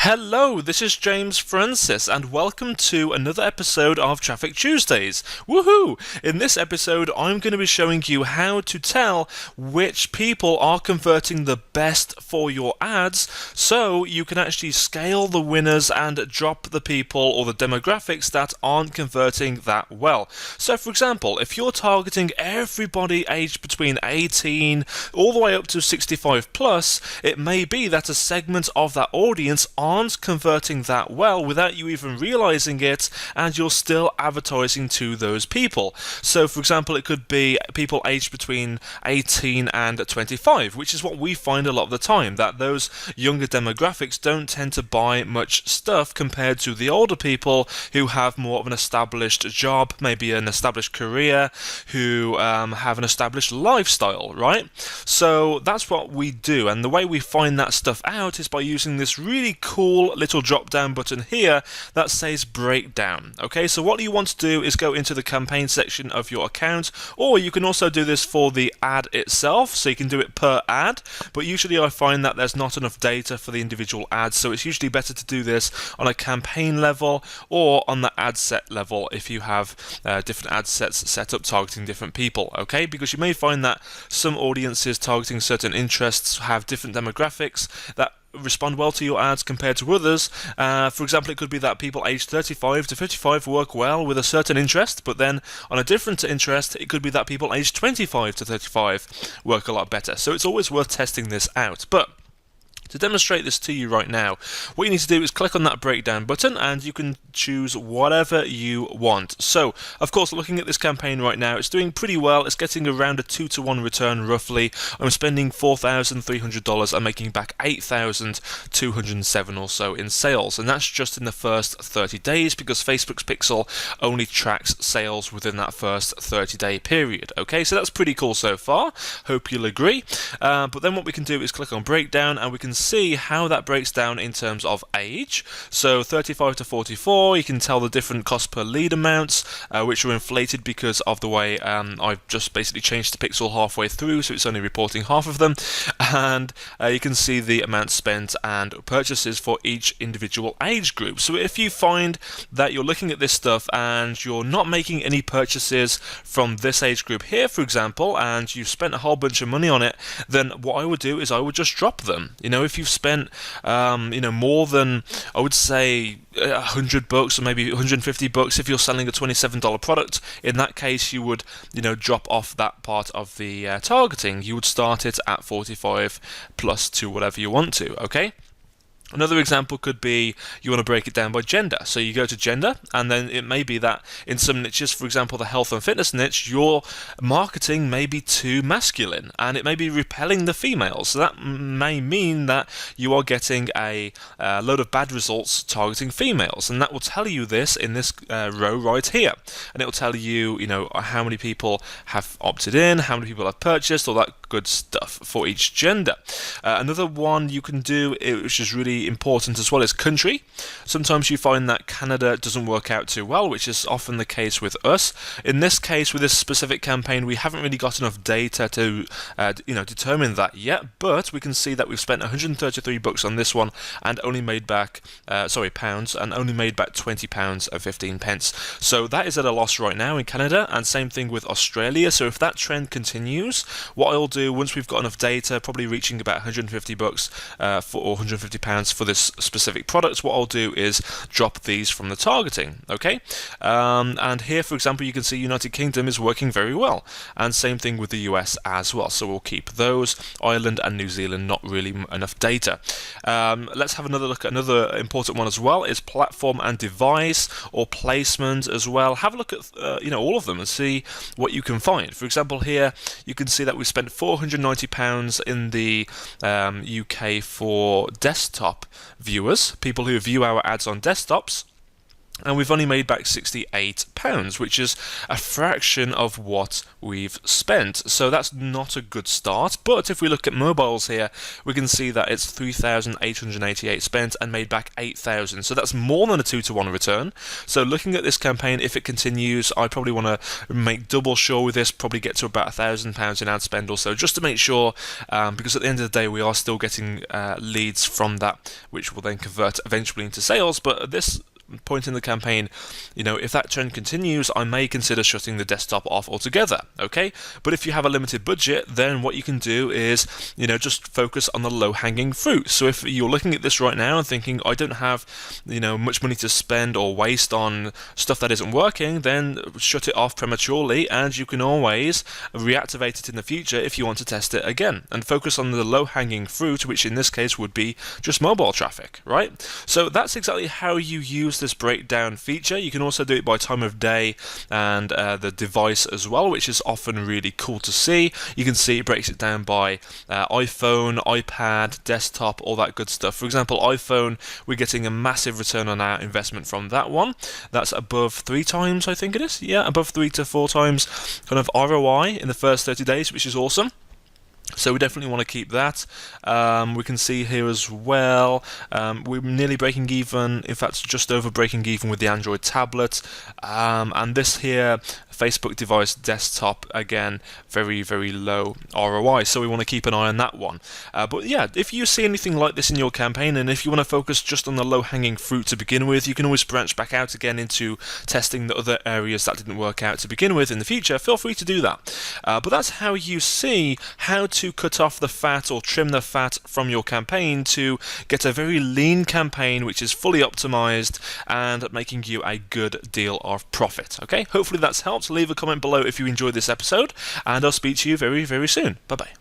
Hello, this is James Francis, and welcome to another episode of Traffic Tuesdays. Woohoo! In this episode, I'm going to be showing you how to tell which people are converting the best for your ads, so you can actually scale the winners and drop the people or the demographics that aren't converting that well. So, for example, if you're targeting everybody aged between 18 all the way up to 65 plus, it may be that a segment of that audience aren't converting that well without you even realizing it, and you're still advertising to those people. So, for example, it could be people aged between 18 and 25, which is what we find a lot of the time, that those younger demographics don't tend to buy much stuff compared to the older people who have more of an established job, maybe an established career, who have an established lifestyle, right? So that's what we do, and the way we find that stuff out is by using this really cool little drop down button here that says breakdown. Okay, so what you want to do is go into the campaign section of your account, or you can also do this for the ad itself, so you can do it per ad, but usually I find that there's not enough data for the individual ads, so it's usually better to do this on a campaign level or on the ad set level if you have different ad sets set up targeting different people. Okay, because you may find that some audiences targeting certain interests have different demographics that respond well to your ads compared to others. For example, it could be that people aged 35 to 55 work well with a certain interest, but then on a different interest, it could be that people aged 25 to 35 work a lot better. So it's always worth testing this out. But to demonstrate this to you right now, what you need to do is click on that breakdown button and you can choose whatever you want. So, of course, looking at this campaign right now, it's doing pretty well. It's getting around a 2-to-1 return roughly. I'm spending $4,300 and making back $8,207 or so in sales, and that's just in the first 30 days because Facebook's Pixel only tracks sales within that first 30-day period. Okay, so that's pretty cool so far. Hope you'll agree. But then what we can do is click on breakdown and we can see how that breaks down in terms of age. So 35 to 44, you can tell the different cost per lead amounts, which are inflated because of the way I've just basically changed the pixel halfway through, so it's only reporting half of them. And you can see the amount spent and purchases for each individual age group. So if you find that you're looking at this stuff and you're not making any purchases from this age group here, for example, and you've spent a whole bunch of money on it, then what I would do is I would just drop them. You know, if you've spent more than, I would say, $100 or maybe $150 if you're selling a $27 product, in that case you would drop off that part of the targeting. You would start it at 45 plus to whatever you want to. Okay. Another example could be you want to break it down by gender. So you go to gender, and then it may be that in some niches, for example, the health and fitness niche, your marketing may be too masculine, and it may be repelling the females. So that may mean that you are getting a load of bad results targeting females, and that will tell you this in this row right here. And it will tell you, how many people have opted in, how many people have purchased, all that good stuff for each gender. Another one you can do, which is really important as well, is country. Sometimes you find that Canada doesn't work out too well, which is often the case with us. In this case, with this specific campaign, we haven't really got enough data to determine that yet, but we can see that we've spent $133 on this one and only made back pounds, and only made back £20 and 15 pence. So that is at a loss right now in Canada, and same thing with Australia. So if that trend continues, what I'll do once we've got enough data, probably reaching about $150 or £150 for this specific product, what I'll do is drop these from the targeting. Okay, and here, for example, you can see United Kingdom is working very well, and same thing with the US as well. So we'll keep those. Ireland and New Zealand, not really enough data. Let's have another look at another important one as well, is platform and device or placement as well. Have a look at all of them and see what you can find. For example, here you can see that we spent £490 in the UK for desktop viewers, people who view our ads on desktops. and we've only made back £68, which is a fraction of what we've spent. So that's not a good start. But if we look at mobiles here, we can see that it's 3,888 spent and made back 8,000. So that's more than a 2-to-1 return. So looking at this campaign, if it continues, I probably want to make double sure with this, probably get to about £1,000 in ad spend or so, just to make sure, because at the end of the day, we are still getting leads from that, which will then convert eventually into sales. But at this point in the campaign, if that trend continues, I may consider shutting the desktop off altogether, okay? But if you have a limited budget, then what you can do is, just focus on the low-hanging fruit. So if you're looking at this right now and thinking, I don't have, much money to spend or waste on stuff that isn't working, then shut it off prematurely, and you can always reactivate it in the future if you want to test it again, and focus on the low-hanging fruit, which in this case would be just mobile traffic, right? So that's exactly how you use this breakdown feature. You can also do it by time of day and the device as well, which is often really cool to see. You can see it breaks it down by iPhone, iPad, desktop, all that good stuff. For example, iPhone, we're getting a massive return on our investment from that one. That's above 3 times, I think it is. Yeah, above 3 to 4 times kind of ROI in the first 30 days, which is awesome. So we definitely want to keep that. We can see here as well, we're nearly breaking even, in fact just over breaking even with the Android tablet, and this here, Facebook device desktop, again, very, very low ROI, so we want to keep an eye on that one. But yeah, if you see anything like this in your campaign, and if you want to focus just on the low-hanging fruit to begin with, you can always branch back out again into testing the other areas that didn't work out to begin with in the future. Feel free to do that. But that's how you see how to cut off the fat or trim the fat from your campaign to get a very lean campaign which is fully optimized and making you a good deal of profit. Okay, hopefully that's helped. Leave a comment below if you enjoyed this episode, and I'll speak to you very, very soon. Bye bye.